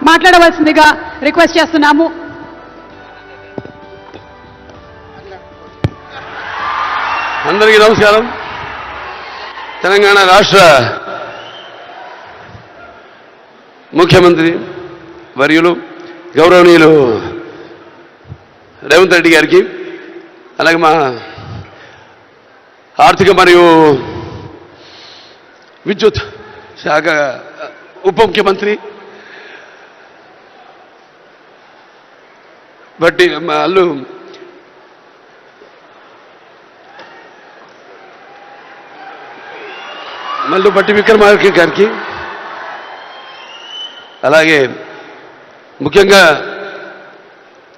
మాట్లాడవలసిందిగా రిక్వెస్ట్ చేస్తున్నాము. అందరికీ నమస్కారం. తెలంగాణ రాష్ట్ర ముఖ్యమంత్రి వర్యులు గౌరవనీయులు రేవంత్ రెడ్డి గారికి, అలాగే మా ఆర్థిక మరియు విద్యుత్ శాఖ ఉప ముఖ్యమంత్రి బట్టి అల్లు మల్లు బట్టి విక్రమార్క గారికి, అలాగే ముఖ్యంగా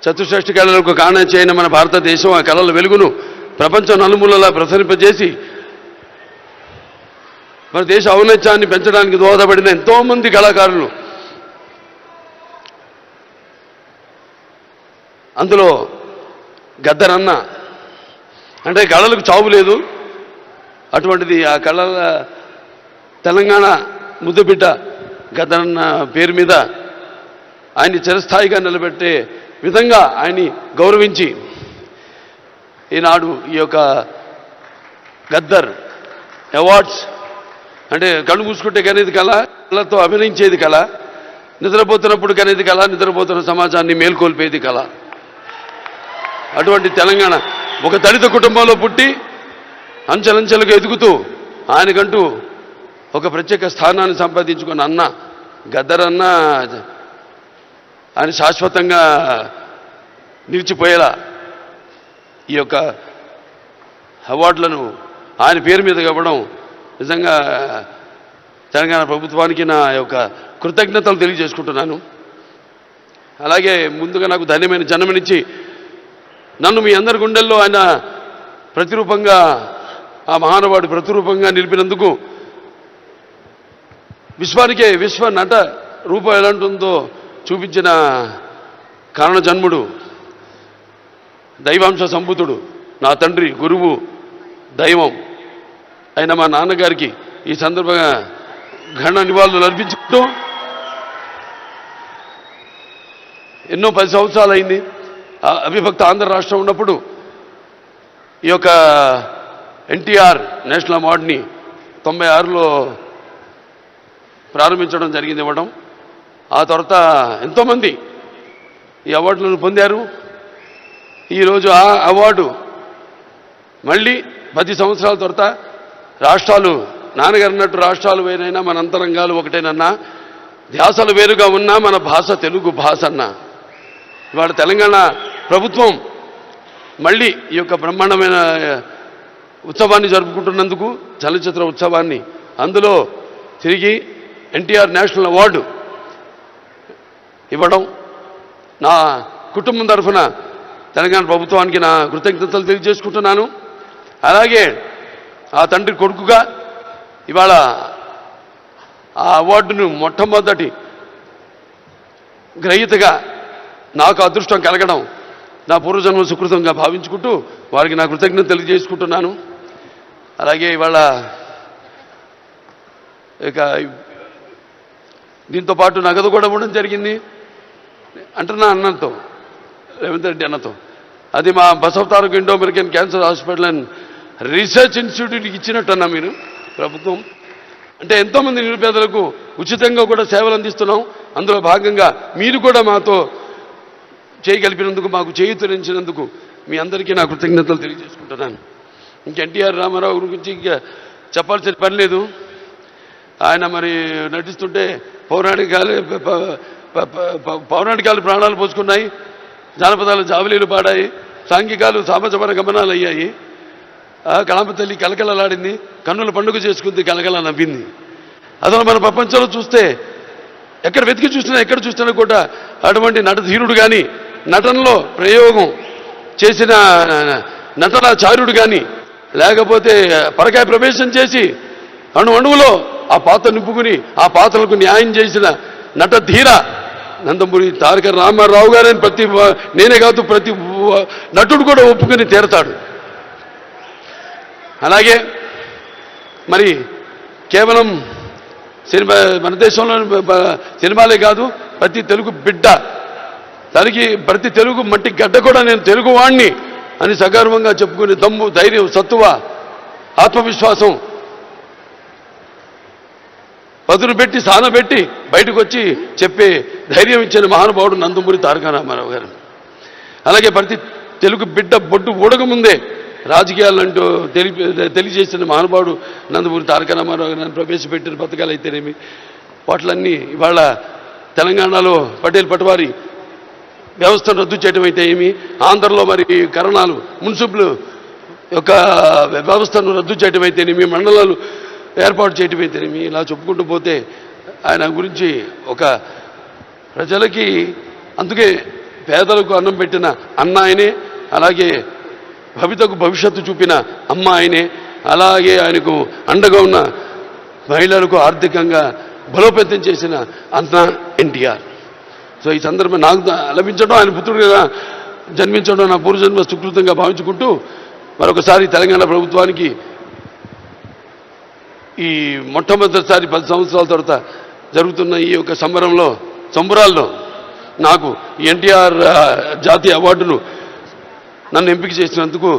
చతుశ్రేష్ఠ కళలకు కారణం చేయని మన భారతదేశం ఆ కళల వెలుగును ప్రపంచం నలుమూలలా ప్రసరింపజేసి మన దేశ ఔన్నత్యాన్ని పెంచడానికి దోహదపడిన ఎంతోమంది కళాకారులు, అందులో గద్దరన్న అంటే కళలకు చావు లేదు. అటువంటిది ఆ కళల తెలంగాణ ముద్దుబిడ్డ గద్దరన్న పేరు మీద ఆయన్ని చిరస్థాయిగా నిలబెట్టే విధంగా ఆయన్ని గౌరవించి ఈనాడు ఈ యొక్క గద్దర్ అవార్డ్స్ అంటే కళ్ళు మూసుకుంటే కనేది కళ, కళతో అభినయించేది కళ, నిద్రపోతున్నప్పుడు కనేది కళ, నిద్రపోతున్న సమాజాన్ని మేల్కొల్పేది కళ. అటువంటి తెలంగాణ ఒక దళిత కుటుంబంలో పుట్టి అంచెలంచెలుగా ఎదుగుతూ ఆయనకంటూ ఒక ప్రత్యేక స్థానాన్ని సంపాదించుకున్న అన్న గద్దరన్న ఆయన శాశ్వతంగా నిలిచిపోయేలా ఈ యొక్క అవార్డులను ఆయన పేరు మీద ఇవ్వడం నిజంగా తెలంగాణ ప్రభుత్వానికి నా యొక్క కృతజ్ఞతలు తెలియజేసుకుంటున్నాను. అలాగే ముందుగా నాకు ధన్యమైన జన్మనిచ్చి నన్ను మీ అందరి గుండెల్లో ఆయన ప్రతిరూపంగా, ఆ మహానుభావుడు ప్రతిరూపంగా నిలిపినందుకు, విశ్వానికే విశ్వ నట రూపం ఎలాంటిందో చూపించిన కారణ జన్ముడు, దైవాంశ సంభూతుడు, నా తండ్రి, గురువు, దైవం అయిన మా నాన్నగారికి ఈ సందర్భంగా ఘన నివాళులు అర్పించుకుంటూ, ఎన్నో 10 సంవత్సరాలు అయింది అవిభక్త ఆంధ్ర రాష్ట్రం ఉన్నప్పుడు ఈ యొక్క ఎన్టీఆర్ నేషనల్ అవార్డుని 96లో ప్రారంభించడం జరిగింది, ఇవ్వడం. ఆ తర్వాత ఎంతోమంది ఈ అవార్డులను పొందారు. ఈరోజు ఆ అవార్డు మళ్ళీ 10 సంవత్సరాల తర్వాత రాష్ట్రాలు, నాన్నగారు అన్నట్టు రాష్ట్రాలు వేరైనా మన అంతరంగాలు ఒకటేనన్నా, ధ్యాసలు వేరుగా ఉన్నా మన భాష తెలుగు భాష అన్నా. ఇవాళ తెలంగాణ ప్రభుత్వం మళ్ళీ ఈ యొక్క బ్రహ్మాండమైన ఉత్సవాన్ని జరుపుకుంటున్నందుకు, చలనచిత్ర ఉత్సవాన్ని, అందులో తిరిగి ఎన్టీఆర్ నేషనల్ అవార్డు ఇవ్వడం నా కుటుంబం తరఫున తెలంగాణ ప్రభుత్వానికి నా కృతజ్ఞతలు తెలియజేసుకుంటున్నాను. అలాగే ఆ తండ్రి కొడుకుగా ఇవాళ ఆ అవార్డును మొట్టమొదటి గ్రహీతగా నాకు అదృష్టం కలగడం నా పూర్వజన్మ సుకృతంగా భావించుకుంటూ వారికి నా కృతజ్ఞత తెలియజేసుకుంటున్నాను. అలాగే ఇవాళ ఇక దీంతో పాటు నగదు కూడా ఇవ్వడం జరిగింది అంటున్నా అన్నతో, రేవంత్ రెడ్డి అన్నతో. అది మా Basavataraka Indo American cancer hospital and research ఇన్స్టిట్యూట్కి ఇచ్చినట్టన్నా మీరు ప్రభుత్వం. అంటే ఎంతోమంది నిరుపేదలకు ఉచితంగా కూడా సేవలు అందిస్తున్నాం. అందులో భాగంగా మీరు కూడా మాతో చేయగలిపినందుకు, మాకు చేయూతనించినందుకు మీ అందరికీ నా కృతజ్ఞతలు తెలియజేసుకుంటున్నాను. ఇంక ఎన్టీఆర్ రామారావు గురించి ఇంకా చెప్పాల్సిన పని లేదు. ఆయన మరి నటిస్తుంటే పౌరాణికాలు ప్రాణాలు పోసుకున్నాయి, జానపదాలు జావలీలు పాడాయి, సాంఘికాలు సామజపర గమనాలు అయ్యాయి. కళామ తల్లి కలకలలాడింది, కన్నుల పండుగ చేసుకుంది, కలకల నవ్వింది. అసలు మన ప్రపంచంలో చూస్తే ఎక్కడ వెతికి చూసినా, ఎక్కడ చూసినా కూడా అటువంటి నటధీరుడు కానీ, నటనలో ప్రయోగం చేసిన నటనాచార్యుడు కానీ, లేకపోతే పరకాయ ప్రవేశం చేసి అణువులో ఆ పాత్ర నింపుకుని ఆ పాత్రలకు న్యాయం చేసిన నటధీర నందమూరి తారక రామారావు గారని నేనే కాదు ప్రతి నటుడు కూడా ఒప్పుకుని తీరతాడు. అలాగే మరి కేవలం సినిమా మన దేశంలో సినిమాలే కాదు, ప్రతి తెలుగు బిడ్డ ప్రతి తెలుగు మట్టి గడ్డ కూడా నేను తెలుగు వాణ్ణి అని సగర్వంగా చెప్పుకునే దమ్ము, ధైర్యం, సత్తువ, ఆత్మవిశ్వాసం పదును పెట్టి సానబెట్టి బయటకు వచ్చి చెప్పే ధైర్యం ఇచ్చిన మహానుభావుడు నందమూరి తారక రామారావు గారు. అలాగే ప్రతి తెలుగు బిడ్డ బొడ్డు ఊడకముందే రాజకీయాలంటూ తెలియజేసిన మహానుభావుడు నందమూరి తారక రామారావు గారు. ప్రవేశపెట్టిన పథకాలు అయితేనేమి వాటిలన్నీ ఇవాళ తెలంగాణలో పటేల్ పటవారి వ్యవస్థను రద్దు చేయడం అయితే ఏమి, ఆంధ్రలో మరి కరణాలు మున్సిపల్ యొక్క వ్యవస్థను రద్దు చేయడం అయితేనేమి, మండలాలు ఏర్పాటు చేయడం అయితేనేమి, ఇలా చెప్పుకుంటూ పోతే ఆయన గురించి ఒక ప్రజలకి, అందుకే పేదలకు అన్నం పెట్టిన అన్న ఆయనే, అలాగే భవితకు భవిష్యత్తు చూపిన అమ్మ ఆయనే, అలాగే ఆయనకు అండగా ఉన్న మహిళలకు ఆర్థికంగా బలోపేతం చేసిన అన్న ఎన్టీఆర్. సో ఈ సందర్భం నాకు లభించడం, ఆయన పుత్రుడిగా జన్మించడం నా పూర్వజన్మ సుకృతంగా భావించుకుంటూ మరొకసారి తెలంగాణ ప్రభుత్వానికి ఈ మొట్టమొదటిసారి 10 సంవత్సరాల తర్వాత జరుగుతున్న ఈ యొక్క సంబరాల్లో నాకు ఎన్టీఆర్ జాతీయ అవార్డును నన్ను ఎంపిక చేసినందుకు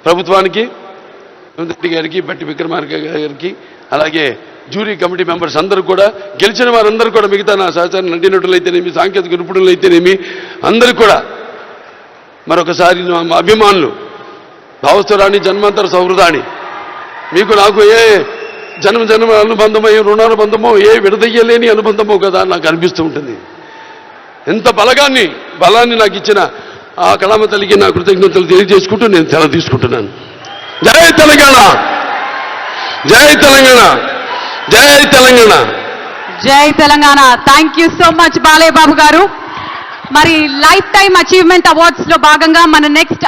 ప్రభుత్వానికి, రెడ్డి గారికి, బట్టి విక్రమార్క గారికి, అలాగే జ్యూరీ కమిటీ మెంబర్స్ అందరూ కూడా, గెలిచిన వారందరూ కూడా, మిగతా నా సహచార నటీనటులైతేనేమి, సాంకేతిక నిపుణులైతేనేమి అందరూ కూడా మరొకసారి మా అభిమానులు, భావస్థురాణి జన్మాంతర సౌహృదాన్ని, మీకు నాకు ఏ జన్మ అనుబంధమో, ఏ రుణానుబంధమో, ఏ విడదయ్యలేని అనుబంధమో కదా నాకు అనిపిస్తూ ఉంటుంది. ఎంత బలాన్ని నాకు ఇచ్చిన ఆ కళామ తల్లికి నా కృతజ్ఞతలు తెలియజేసుకుంటూ నేను సెలవు తీసుకుంటున్నాను. జై తెలంగాణ, జై తెలంగాణ, జై తెలంగాణ, జై Telangana. Thank you so much Balayya Babu garu. మరి లైఫ్ టైమ్ అచీవ్మెంట్ అవార్డ్స్ లో భాగంగా మన నెక్స్ట్